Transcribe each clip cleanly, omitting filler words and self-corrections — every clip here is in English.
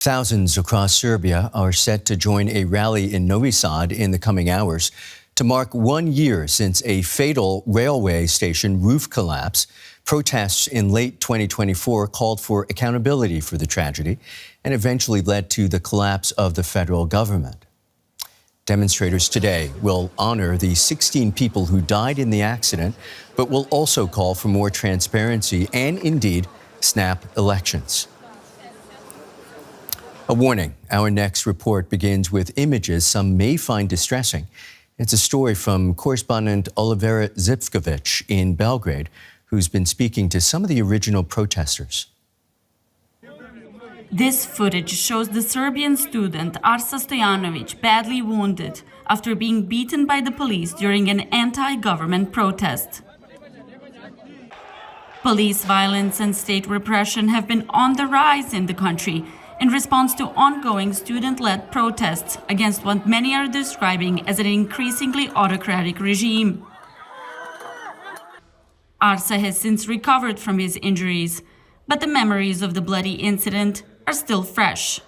Thousands across Serbia are set to join a rally in Novi Sad in the coming hours to mark 1 year since a fatal railway station roof collapse. Protests in late 2024 called for accountability for the tragedy and eventually led to the collapse of the federal government. Demonstrators today will honor the 16 people who died in the accident, but will also call for more transparency and indeed snap elections. A warning, our next report begins with images some may find distressing. It's a story from correspondent Olivera Zivkovic in Belgrade, who's been speaking to some of the original protesters. This footage shows the Serbian student Arsa Stojanovic badly wounded after being beaten by the police during an anti-government protest. Police violence and state repression have been on the rise in the country in response to ongoing student-led protests against what many are describing as an increasingly autocratic regime. Arsa has since recovered from his injuries, but the memories of the bloody incident are still fresh.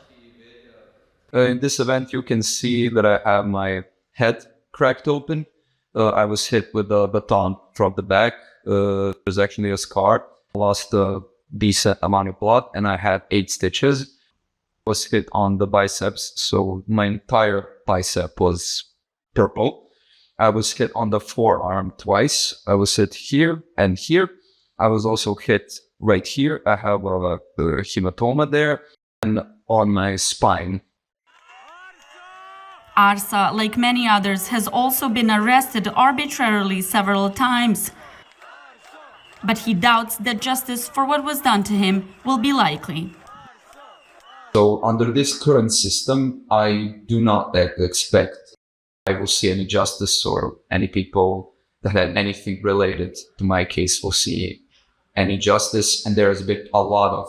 In this event, you can see that I have my head cracked open. I was hit with a baton from the back. There's actually a scar. I lost a decent amount of blood, and I had 8 stitches. I was hit on the biceps, so my entire bicep was purple. I was hit on the forearm twice. I was hit here and here. I was also hit right here. I have a hematoma there and on my spine. Arsa, like many others, has also been arrested arbitrarily several times. But he doubts that justice for what was done to him will be likely. So under this current system, I do not expect I will see any justice, or any people that had anything related to my case will see any justice. And there has been a lot of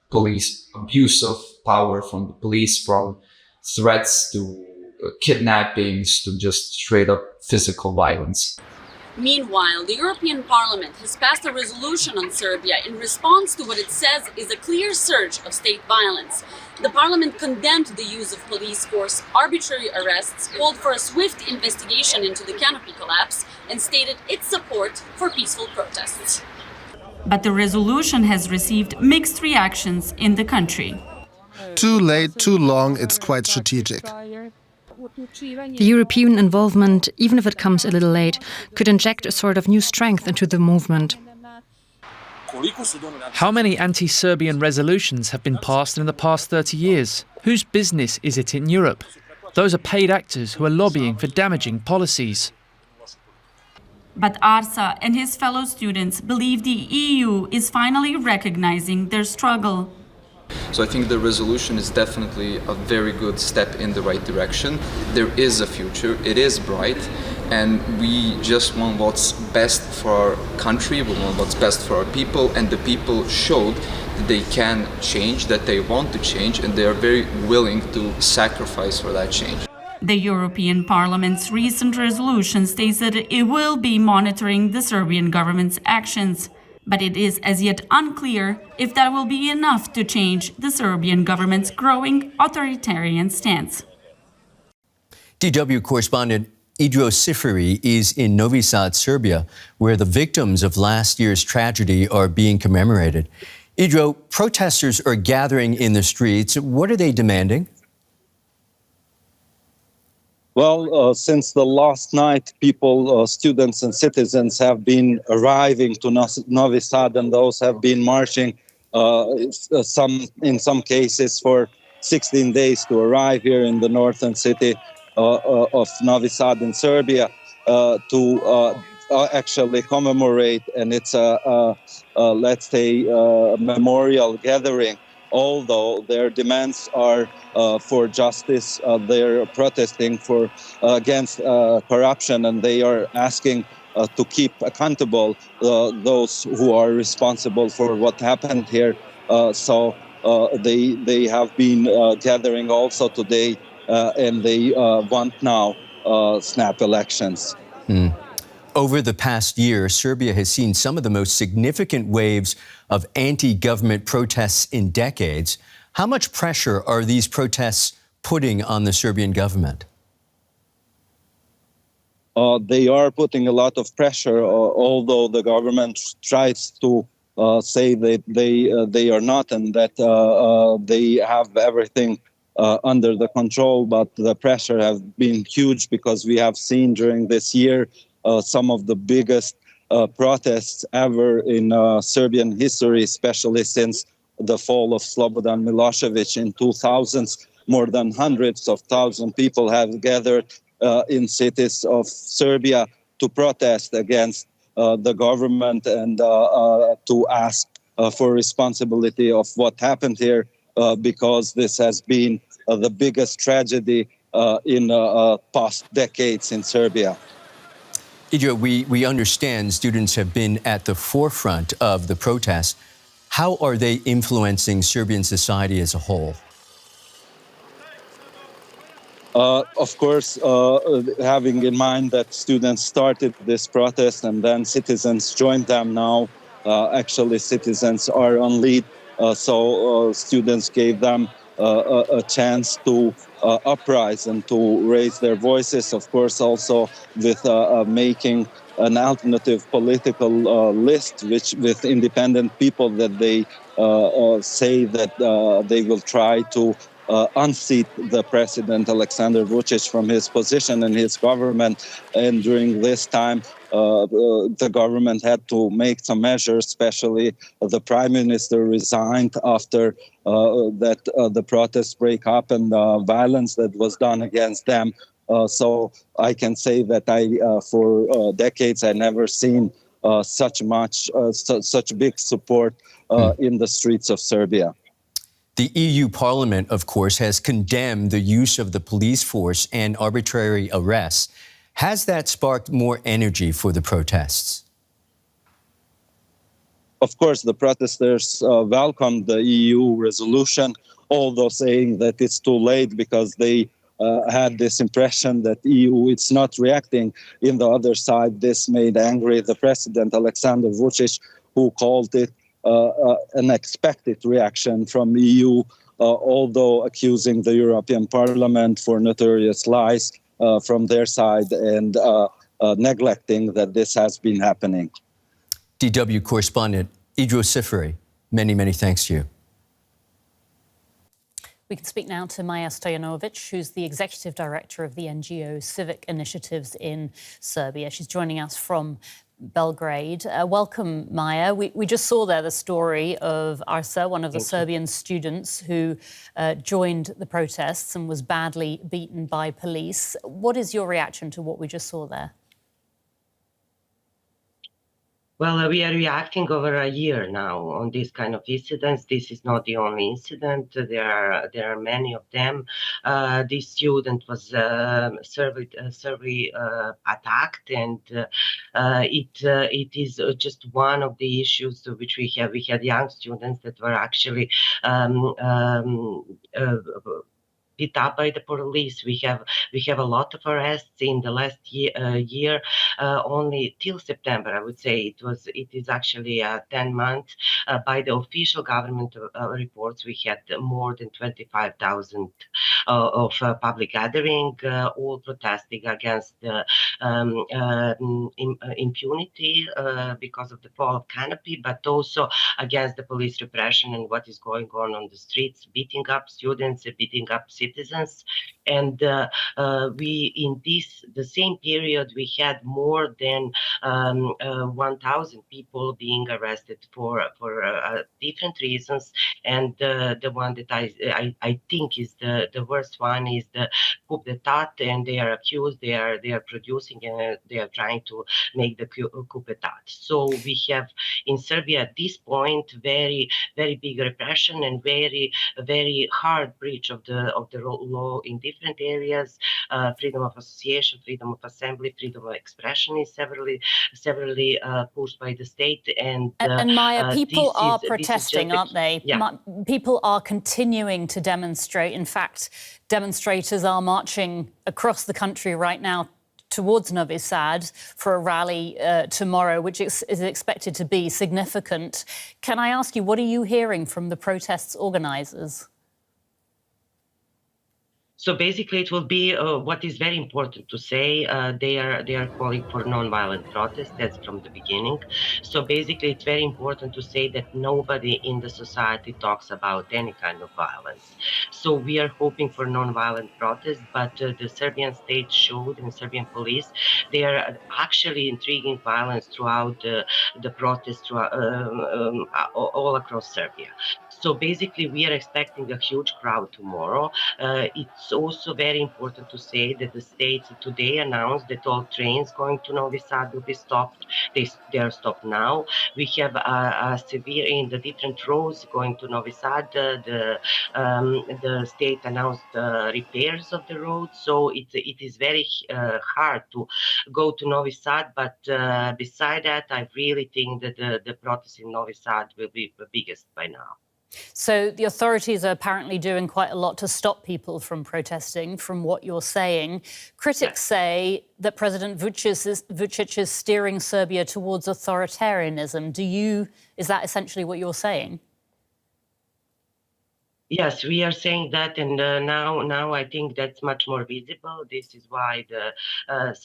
police abuse of power from the police, from threats to kidnappings to just straight up physical violence. Meanwhile, the European Parliament has passed a resolution on Serbia in response to what it says is a clear surge of state violence. The Parliament condemned the use of police force, arbitrary arrests, called for a swift investigation into the canopy collapse, and stated its support for peaceful protests. But the resolution has received mixed reactions in the country. Too late, too long, it's quite strategic. The European involvement, even if it comes a little late, could inject a sort of new strength into the movement. How many anti-Serbian resolutions have been passed in the past 30 years? Whose business is it in Europe? Those are paid actors who are lobbying for damaging policies. But Arsa and his fellow students believe the EU is finally recognizing their struggle. So I think the resolution is definitely a very good step in the right direction. There is a future, it is bright, and we just want what's best for our country, we want what's best for our people, and the people showed that they can change, that they want to change, and they are very willing to sacrifice for that change. The European Parliament's recent resolution states that it will be monitoring the Serbian government's actions. But it is as yet unclear if that will be enough to change the Serbian government's growing authoritarian stance. DW correspondent Idro Siferi is in Novi Sad, Serbia, where the victims of last year's tragedy are being commemorated. Idro, protesters are gathering in the streets. What are they demanding? Well, since the last night, people, students and citizens have been arriving to Novi Sad, and those have been marching in some cases for 16 days to arrive here in the northern city of Novi Sad in Serbia to actually commemorate, and it's let's say, a memorial gathering. Although their demands are for justice, they're protesting against corruption, and they are asking to keep accountable those who are responsible for what happened here. So they have been gathering also today, and they want now snap elections. Over the past year, Serbia has seen some of the most significant waves of anti-government protests in decades. How much pressure are these protests putting on the Serbian government? They are putting a lot of pressure, although the government tries to say that they are not, and that they have everything under the control. But the pressure has been huge, because we have seen during this year some of the biggest protests ever in Serbian history, especially since the fall of Slobodan Milosevic in 2000s. More than hundreds of thousands of people have gathered in cities of Serbia to protest against the government and to ask for responsibility of what happened here, because this has been the biggest tragedy in past decades in Serbia. Idro, we understand students have been at the forefront of the protests. How are they influencing Serbian society as a whole? Of course, having in mind that students started this protest and then citizens joined them now, actually citizens are on lead, so students gave them a chance to uprise and to raise their voices, of course, also with making an alternative political list with independent people that they say that they will try to unseat the president Aleksandar Vučić from his position in his government. And during this time, the government had to make some measures, especially the prime minister resigned after the protests break up and violence that was done against them. So I can say that for decades, I never seen such big support in the streets of Serbia. The EU Parliament, of course, has condemned the use of the police force and arbitrary arrests. Has that sparked more energy for the protests? Of course, the protesters welcomed the EU resolution, although saying that it's too late because they had this impression that EU it's not reacting. In the other side, this made angry the president, Aleksandar Vučić, who called it an expected reaction from EU, although accusing the European Parliament for notorious lies from their side and neglecting that this has been happening. DW correspondent Idro Siferi, many, many thanks to you. We can speak now to Maja Stojanovic, who's the executive director of the NGO Civic Initiatives in Serbia. She's joining us from Belgrade. Welcome, Maja. We just saw there the story of Arsa, one of the Serbian students who joined the protests and was badly beaten by police. What is your reaction to what we just saw there? Well, we are reacting over a year now on this kind of incidents. This is not the only incident. There are many of them. This student was severely attacked, and it is just one of the issues which we have. We had young students that were actually beat up by the police. We have a lot of arrests in the last year. Only till September, I would say it is actually 10 months. By the official government reports, we had more than 25,000 of public gathering, all protesting against the impunity because of the fall of canopy, but also against the police repression and what is going on the streets, beating up students, beating up citizens. And we, in the same period, we had more than 1,000 people being arrested for different reasons. And the one that I think is the worst one is the coup d'etat, and they are accused, they are producing, and they are trying to make the coup d'etat. So we have in Serbia at this point very big repression and very hard breach of the law in different areas. Freedom of association, freedom of assembly, freedom of expression is severely pushed by the state. And Maja, people are protesting, aren't they? Yeah. People are continuing to demonstrate. In fact, demonstrators are marching across the country right now towards Novi Sad for a rally tomorrow, which is expected to be significant. Can I ask you, what are you hearing from the protests organisers? So basically, it will be what is very important to say. They are calling for non-violent protest. That's from the beginning. So basically, it's very important to say that nobody in the society talks about any kind of violence. So we are hoping for non-violent protest, but the Serbian state showed and Serbian police they are actually intriguing violence throughout the protests all across Serbia. So basically, we are expecting a huge crowd tomorrow. It's also very important to say that the state today announced that all trains going to Novi Sad will be stopped. They are stopped now. We have a severe in the different roads going to Novi Sad. The state announced repairs of the road, so it is very hard to go to Novi Sad. But beside that, I really think that the protests in Novi Sad will be the biggest by now. So the authorities are apparently doing quite a lot to stop people from protesting, from what you're saying. Critics say that President Vučić is steering Serbia towards authoritarianism. Is that essentially what you're saying? Yes, we are saying that, and now I think that's much more visible. This is why the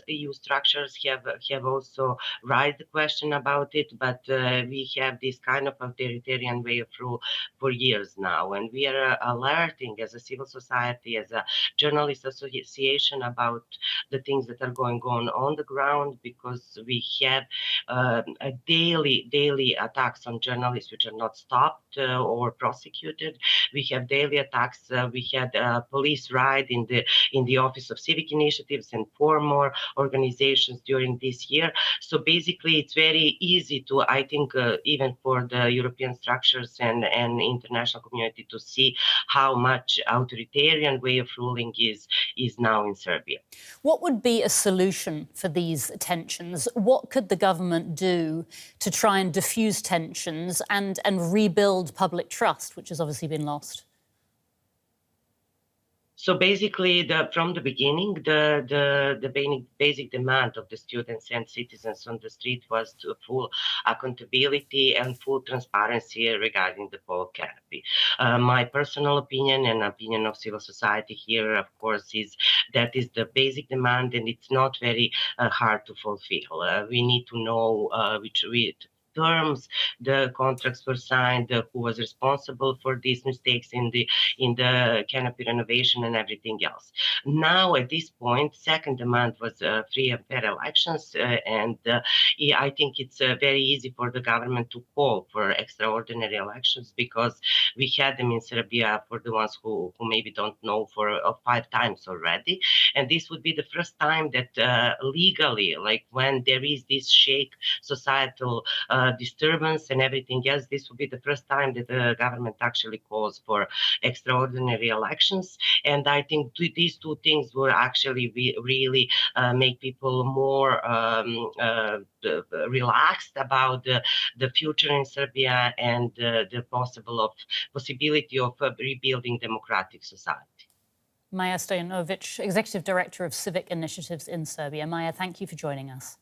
EU structures have also raised the question about it. But we have this kind of authoritarian way of rule for years now, and we are alerting as a civil society, as a journalist association about the things that are going on the ground, because we have a daily attacks on journalists which are not stopped or prosecuted. We have daily attacks. We had a police raid in the Office of Civic Initiatives and 4 more organizations during this year. So basically, it's very easy to, I think, even for the European structures and international community to see how much authoritarian way of ruling is now in Serbia. What would be a solution for these tensions? What could the government do to try and diffuse tensions and rebuild public trust, which has obviously been lost? So basically, from the beginning, the basic demand of the students and citizens on the street was to full accountability and full transparency regarding the poll canopy. My personal opinion and opinion of civil society here, of course, is that is the basic demand, and it's not very hard to fulfill. We need to know which terms the contracts were signed, who was responsible for these mistakes in the canopy renovation and everything else. Now, at this point, second demand was free and fair elections, and I think it's very easy for the government to call for extraordinary elections, because we had them in Serbia, for the ones who maybe don't know, for 5 times already. And this would be the first time that legally, like when there is this shake societal disturbance and everything else, this will be the first time that the government actually calls for extraordinary elections. And I think these 2 things will actually really make people more relaxed about the future in Serbia and the possibility of rebuilding democratic society. Maja Stojanovic, Executive Director of Civic Initiatives in Serbia. Maja, thank you for joining us.